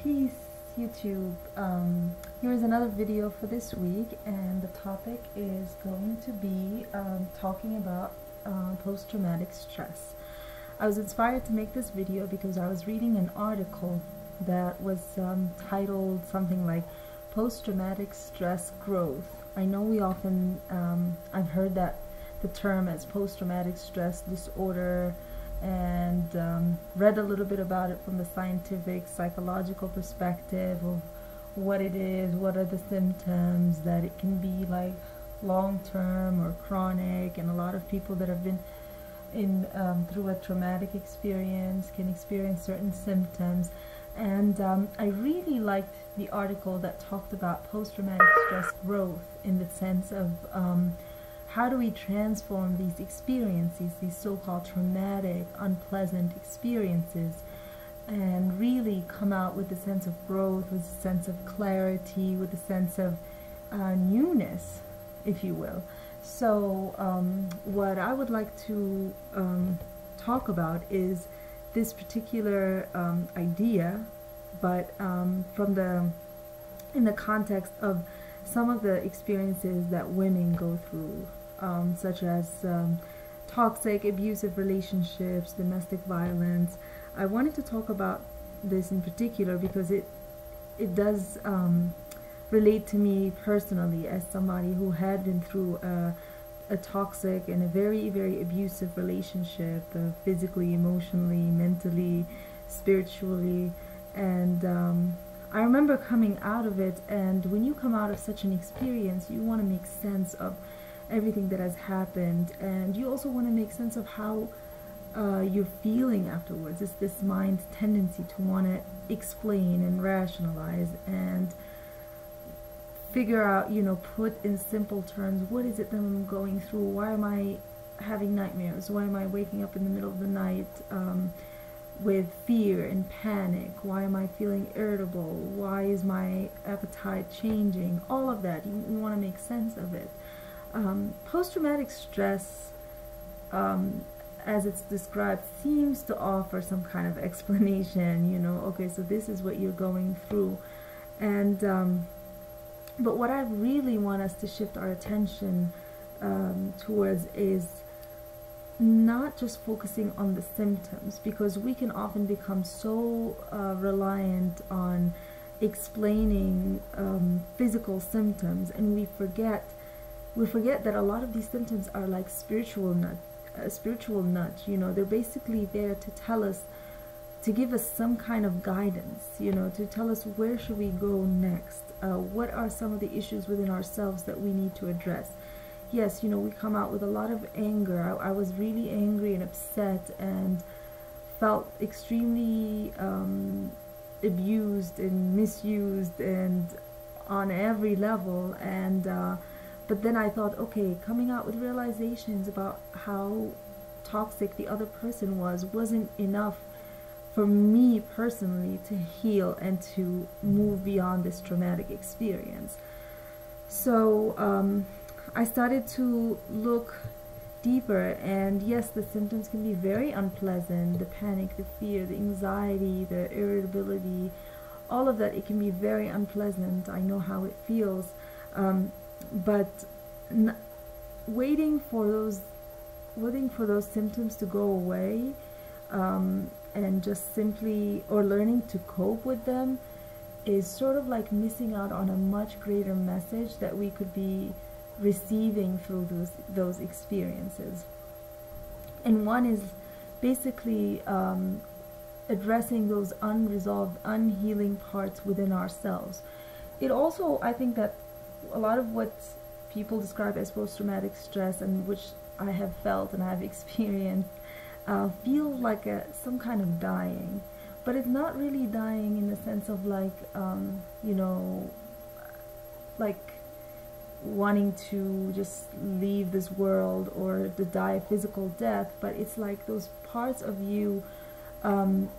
Peace, YouTube. Here's another video for this week, and the topic is going to be talking about post-traumatic stress. I was inspired to make this video because I was reading an article that was titled something like Post-Traumatic Stress Growth. I know we often, I've heard that the term as post-traumatic stress disorder, and read a little bit about it from the scientific, psychological perspective of what it is, what are the symptoms, that it can be like long-term or chronic, and a lot of people that have been in through a traumatic experience can experience certain symptoms. And I really liked the article that talked about post-traumatic stress growth in the sense of how do we transform these experiences, these so-called traumatic, unpleasant experiences, and really come out with a sense of growth, with a sense of clarity, with a sense of newness, if you will. So what I would like to talk about is this particular idea, but in the context of some of the experiences that women go through, such as toxic, abusive relationships, domestic violence. I wanted to talk about this in particular because it does relate to me personally as somebody who had been through a toxic and a very, very abusive relationship, physically, emotionally, mentally, spiritually, and I remember coming out of it, and when you come out of such an experience, you want to make sense of everything that has happened, and you also want to make sense of how you're feeling afterwards. It's this mind's tendency to want to explain and rationalize and figure out, put in simple terms, what is it that I'm going through? Why am I having nightmares? Why am I waking up in the middle of the night with fear and panic? Why am I feeling irritable? Why is my appetite changing? All of that, you want to make sense of it. Post-traumatic stress, as it's described, seems to offer some kind of explanation, okay, so this is what you're going through. And but what I really want us to shift our attention towards is not just focusing on the symptoms, because we can often become so reliant on explaining physical symptoms, and we forget that a lot of these symptoms are like spiritual nudge. They're basically there to tell us, to give us some kind of guidance, to tell us where should we go next, what are some of the issues within ourselves that we need to address. Yes, we come out with a lot of anger. I was really angry and upset and felt extremely abused and misused and on every level, and but then I thought, okay, coming out with realizations about how toxic the other person wasn't enough for me personally to heal and to move beyond this traumatic experience. So I started to look deeper, and yes, the symptoms can be very unpleasant. The panic, the fear, the anxiety, the irritability, all of that, it can be very unpleasant. I know how it feels, but waiting for those symptoms to go away, and just simply, or learning to cope with them, is sort of like missing out on a much greater message that we could be receiving through those experiences. And one is basically addressing those unresolved, unhealing parts within ourselves. It also, I think that a lot of what people describe as post-traumatic stress, and which I have felt and I have experienced, feel like some kind of dying, but it's not really dying in the sense of like like wanting to just leave this world or to die a physical death, but it's like those parts of you,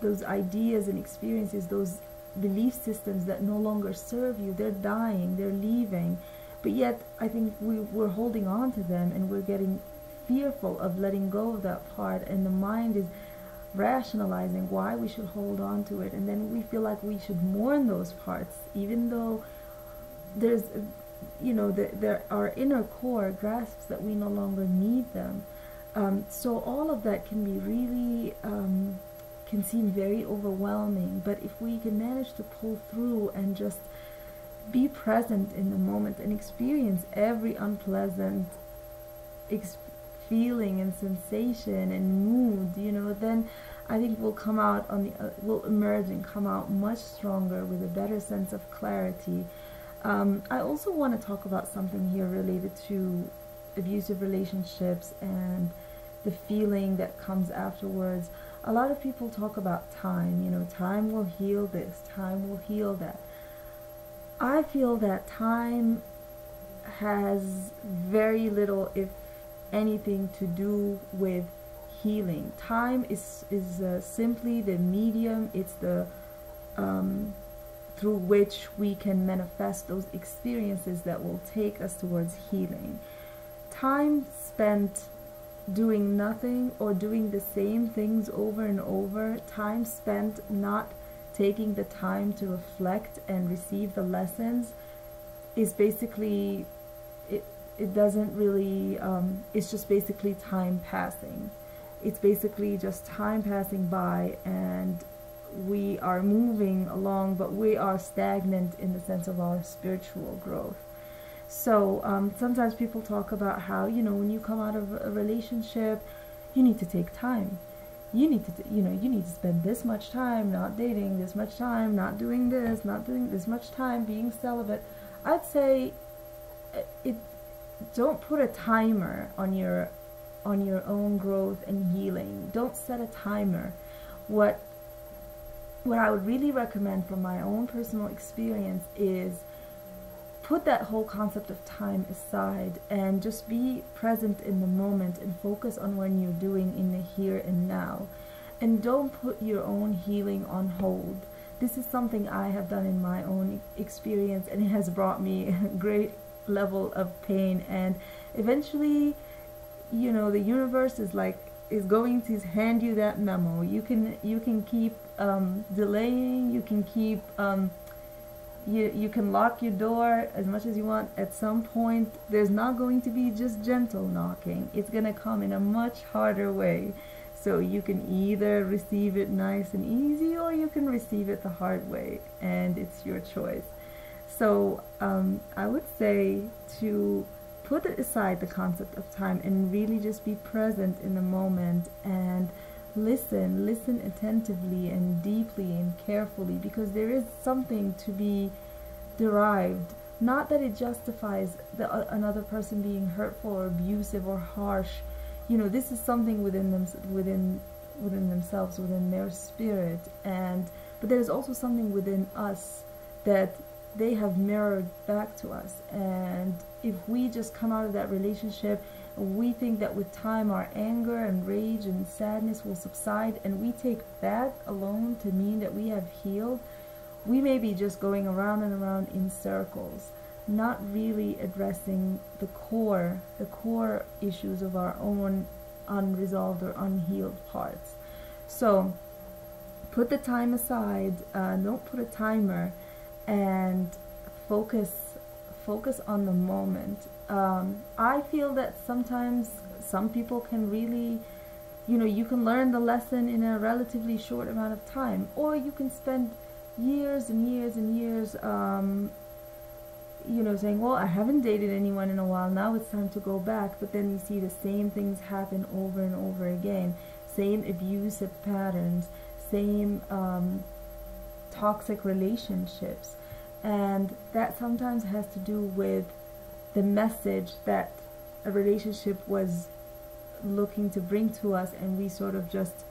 those ideas and experiences, those belief systems that no longer serve you, they're dying, they're leaving, but yet I think we're holding on to them, and we're getting fearful of letting go of that part, and the mind is rationalizing why we should hold on to it, and then we feel like we should mourn those parts, even though there's, our inner core grasps that we no longer need them. So all of that can be really can seem very overwhelming, but if we can manage to pull through and just be present in the moment and experience every unpleasant feeling and sensation and mood, then I think we'll come out we'll emerge and come out much stronger with a better sense of clarity. I also want to talk about something here related to abusive relationships and the feeling that comes afterwards. A lot of people talk about time, time will heal this, time will heal that. I feel that time has very little, if anything, to do with healing. Time is simply the medium, it's the through which we can manifest those experiences that will take us towards healing. Time spent doing nothing or doing the same things over and over, time spent not taking the time to reflect and receive the lessons, is basically, it doesn't really, it's just basically time passing. It's basically just time passing by, and we are moving along, but we are stagnant in the sense of our spiritual growth. So sometimes people talk about how, when you come out of a relationship, you need to take time. You need to, you need to spend this much time not dating, this much time not doing this, not doing this much time being celibate. I'd say don't put a timer on your own growth and healing. Don't set a timer. What I would really recommend from my own personal experience is put that whole concept of time aside and just be present in the moment and focus on what you're doing in the here and now. And don't put your own healing on hold. This is something I have done in my own experience, and it has brought me a great level of pain. And eventually, the universe is going to hand you that memo. You can keep delaying, you can keep you can lock your door as much as you want. At some point, there's not going to be just gentle knocking. It's going to come in a much harder way. So you can either receive it nice and easy, or you can receive it the hard way, and it's your choice. So I would say to put aside the concept of time and really just be present in the moment and listen attentively and deeply and carefully, because there is something to be derived. Not that it justifies another person being hurtful or abusive or harsh. This is something within themselves, within their spirit, but there's also something within us that they have mirrored back to us. And if we just come out of that relationship, we think that with time our anger and rage and sadness will subside, and we take that alone to mean that we have healed, we may be just going around and around in circles, not really addressing the core issues of our own unresolved or unhealed parts. So put the time aside, don't put a timer, and focus on the moment. I feel that sometimes some people can really, you can learn the lesson in a relatively short amount of time, or you can spend years and years and years saying, well, I haven't dated anyone in a while, now it's time to go back. But then you see the same things happen over and over again, same abusive patterns, same toxic relationships. And that sometimes has to do with the message that a relationship was looking to bring to us, and we sort of just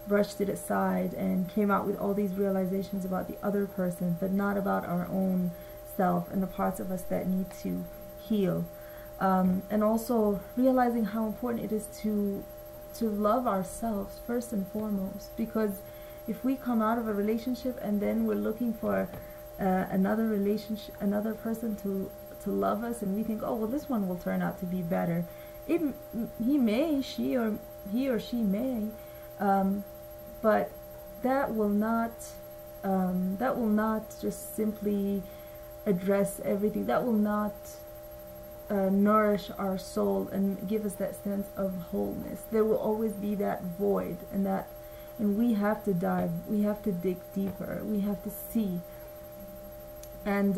brushed it aside and came out with all these realizations about the other person, but not about our own self and the parts of us that need to heal. And also realizing how important it is to love ourselves first and foremost, because if we come out of a relationship and then we're looking for another person to love us, and we think, oh well, this one will turn out to be better. He or she may, but that will not just simply address everything. That will not nourish our soul and give us that sense of wholeness. There will always be that void, and we have to dive, we have to dig deeper, we have to see. And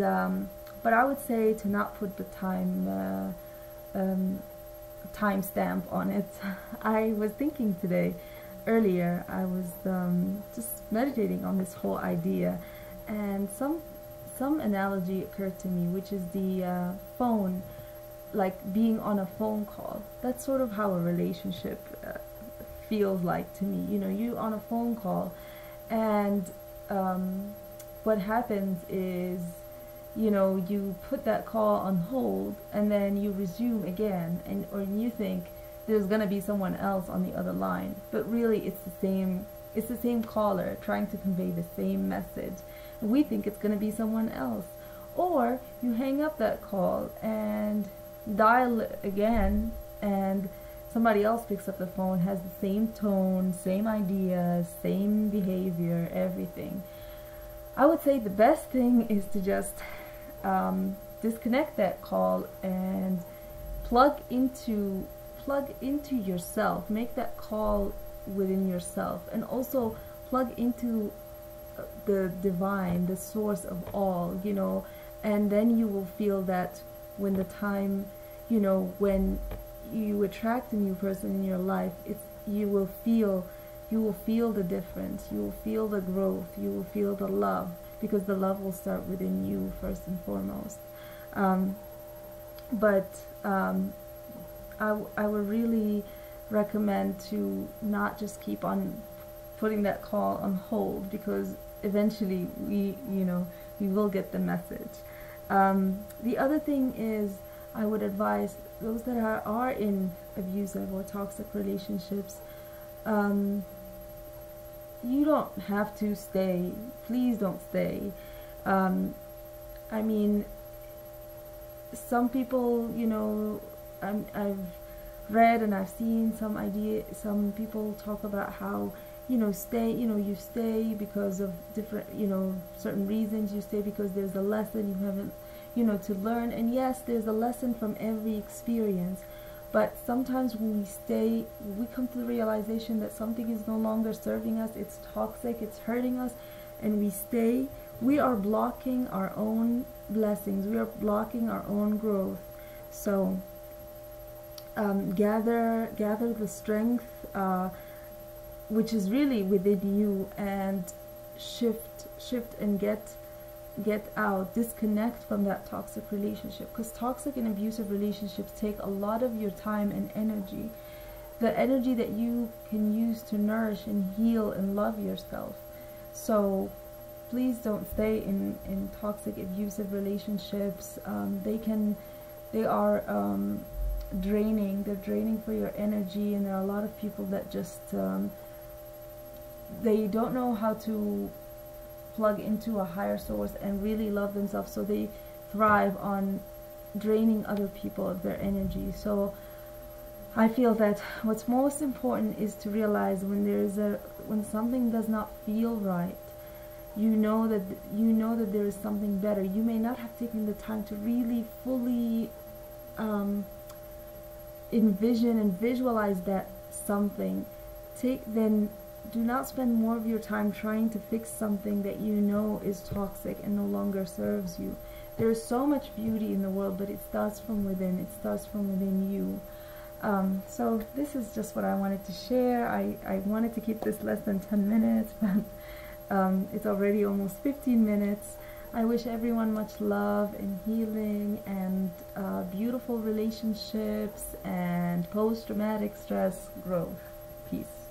but I would say to not put the time stamp on it. I was thinking today, earlier, I was just meditating on this whole idea, and some analogy occurred to me, which is the phone, like being on a phone call. That's sort of how a relationship feels like to me. You know, you on a phone call, and what happens is, you know, you put that call on hold and then you resume again, and or you think there's gonna be someone else on the other line, but really it's the same caller trying to convey the same message. We think it's gonna be someone else. Or you hang up that call and dial again, and somebody else picks up the phone, has the same tone, same ideas, same behavior, everything. I would say the best thing is to just disconnect that call and plug into yourself. Make that call within yourself, and also plug into the divine, the source of all, you know. And then you will feel that when the time, you know, when you attract a new person in your life, you will feel the difference, you will feel the growth, you will feel the love, because the love will start within you first and foremost. I would really recommend to not just keep on putting that call on hold, because eventually we will get the message. The other thing is, I would advise those that are in abusive or toxic relationships, you don't have to stay. Please don't stay. I mean, some people, you know, I've read and I've seen some people talk about how, you know, you stay because of different, you know, certain reasons. You stay because there's a lesson you haven't, you know, to learn. And yes, there's a lesson from every experience. But sometimes when we stay, we come to the realization that something is no longer serving us, it's toxic, it's hurting us, and we stay. We are blocking our own blessings, we are blocking our own growth. So gather the strength, which is really within you, and shift and get out, disconnect from that toxic relationship, because toxic and abusive relationships take a lot of your time and energy, the energy that you can use to nourish and heal and love yourself. So please don't stay in toxic abusive relationships. They are draining. They're draining for your energy, and there are a lot of people that just they don't know how to plug into a higher source and really love themselves, so they thrive on draining other people of their energy. So I feel that what's most important is to realize when something does not feel right, you know that there is something better. You may not have taken the time to really fully envision and visualize that something. Then do not spend more of your time trying to fix something that you know is toxic and no longer serves you. There is so much beauty in the world, but it starts from within. It starts from within you. So this is just what I wanted to share. I wanted to keep this less than 10 minutes, but it's already almost 15 minutes. I wish everyone much love and healing and beautiful relationships and post-traumatic stress growth. Peace.